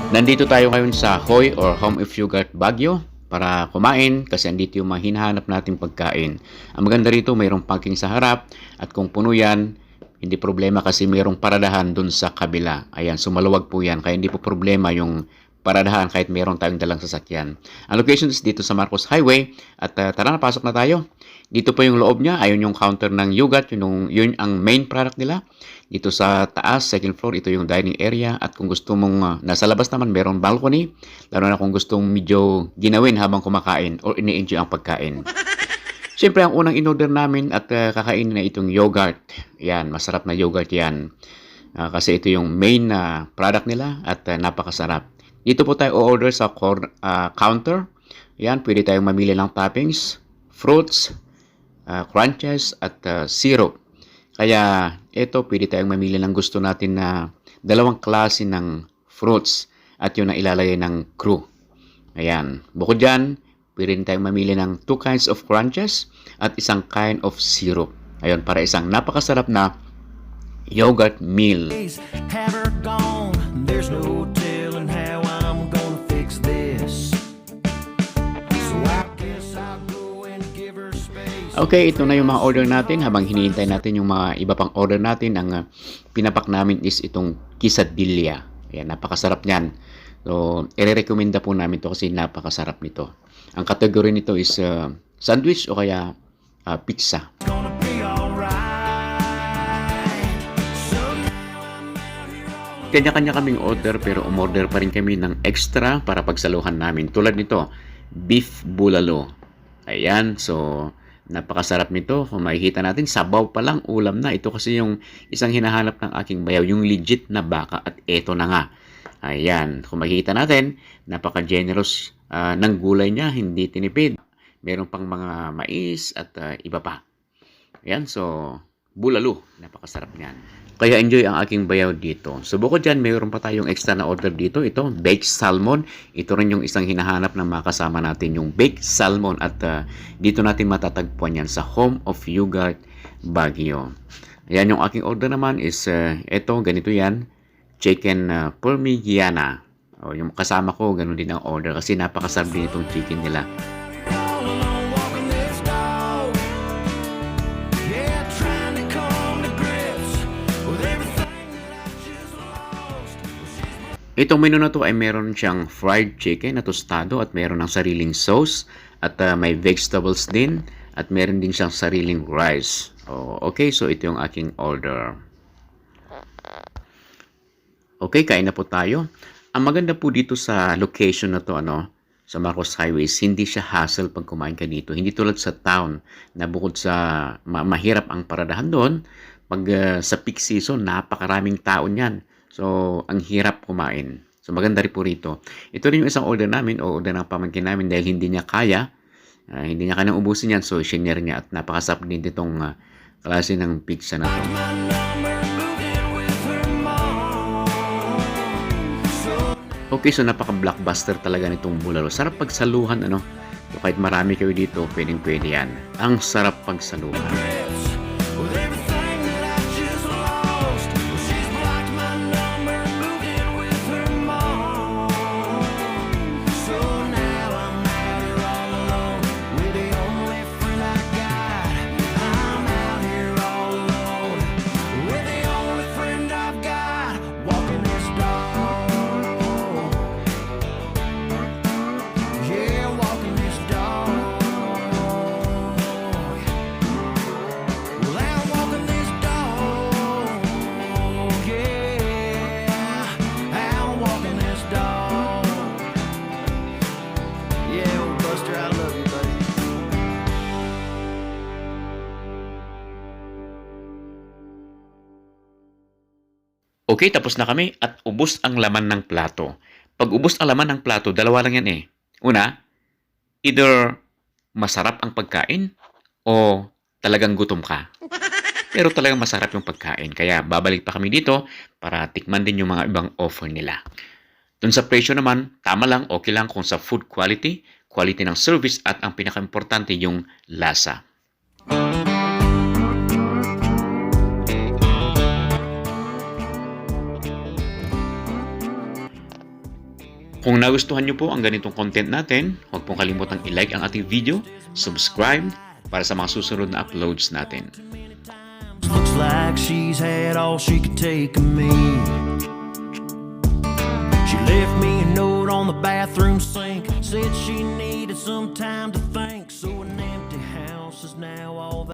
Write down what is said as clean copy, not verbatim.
Nandito tayo ngayon sa Hoy or Home of Yogurt Baguio para kumain kasi andito yung mga hinahanap nating pagkain. Ang maganda rito, mayroong parking sa harap at kung puno yan, hindi problema kasi mayroong paradahan dun sa kabila. Ayan, sumaluwag po yan kaya hindi po problema yung paradahan kahit mayroong tayong dalang sasakyan. Ang location is dito sa Marcos Highway at tara na, pasok na tayo. Dito po yung loob niya, ayun yung counter ng yogurt, yun ang main product nila. Dito sa taas, second floor, ito yung dining area. At kung gusto mong nasa labas naman, meron balcony. Lalo na kung gustong medyo ginawin habang kumakain or ini-enjoy ang pagkain. Siyempre, ang unang in-order namin at kakainin na itong yogurt. Yan, masarap na yogurt yan. Kasi ito yung main product nila at napakasarap. Dito po tayo o-order sa counter. Yan, pwede tayong mamili ng toppings, fruits, crunches at syrup. Kaya ito, pwede tayong mamili ng gusto natin na dalawang klase ng fruits at yun ang ilalagay ng crew. Ayan. Bukod dyan, pwede tayong mamili ng 2 kinds of crunches at isang kind of syrup. Ayun, para isang napakasarap na yogurt meal. Have her gone, there's no telling how I'm gonna fix this. So I guess I'll go and give her space. Okay, ito na yung mga order natin. Habang hinihintay natin yung mga iba pang order natin, ang pinapak namin is itong quesadilla. Ayan, napakasarap niyan. So, i-recommenda po namin to kasi napakasarap nito. Ang category nito is sandwich o kaya pizza. Gonna be alright. So now I'm out here all Kanya-kanya kaming order pero umorder pa rin kami ng extra para pagsaluhan namin. Tulad nito, beef bulalo. Ayan, so napakasarap nito. Kung makikita natin, sabaw pa lang, ulam na. Ito kasi yung isang hinahanap ng aking bayaw, yung legit na baka at eto na nga. Ayan, kung makikita natin, napaka-generous ng gulay niya, hindi tinipid. Meron pang mga mais at iba pa. Ayan, so bulalo, napakasarap niyan. Kaya enjoy ang aking bayaw dito. So bukod dyan, mayroon pa tayong extra na order dito. Ito, baked salmon. Ito rin yung isang hinahanap ng mga kasama natin, yung baked salmon. At dito natin matatagpuan yan sa Home of Yogurt Baguio. Ayan, yung aking order naman is, ito, ganito yan. Chicken parmigiana. O, yung kasama ko, ganun din ang order kasi napakasarap din itong chicken nila. alone walking this dog. Yeah, trying to come to grips with everything that I just lost. Itong menu na to ay meron siyang fried chicken na tostado at meron ng sariling sauce at may vegetables din at meron din siyang sariling rice. Okay, so ito yung aking order. Okay, kain na po tayo. Ang maganda po dito sa location na to, sa Marcos Highways, hindi siya hassle pag kumain ka dito. Hindi tulad sa town na bukod sa mahirap ang paradahan doon, pag sa peak season, napakaraming tao niyan. So, ang hirap kumain. So, maganda rin po rito. Ito rin yung isang order namin o order ng pamangkin namin dahil hindi niya kaya. Hindi niya kayang ubusin yan. So, shinare niya at napakasarap din itong klase ng pizza na to. My number moving with her mom. So Okay, so napaka-blockbuster talaga nitong bulalo. Sarap pagsaluhan, So, kahit marami kayo dito, pwedeng-pwede yan. Ang sarap pagsaluhan. grips with everything that I just lost. She's blocked my number moving with her mom. So now I'm out here all alone with the only friend I got. I'm out here all alone with the only friend I've got. Walking this dog. Yeah, walking this dog. Well, I'm walking this dog. Yeah, I'm walking this dog. Yeah, well, Buster, I love you, buddy. Okay, tapos na kami at ubos ang laman ng plato. Pag ubos ang laman ng plato, dalawa lang yan eh. Una, either masarap ang pagkain o talagang gutom ka. Pero talagang masarap yung pagkain. Kaya babalik pa kami dito para tikman din yung mga ibang offer nila. Dun sa presyo naman, tama lang, okay lang kung sa food quality, quality ng service at ang pinaka-importante yung lasa. Kung nagustuhan nyo po ang ganitong content natin, huwag pong kalimutang i-like ang ating video, subscribe para sa mga susunod na uploads natin. Looks like she's had all she could take of me. She left me a note on the bathroom sink, said she needed some time to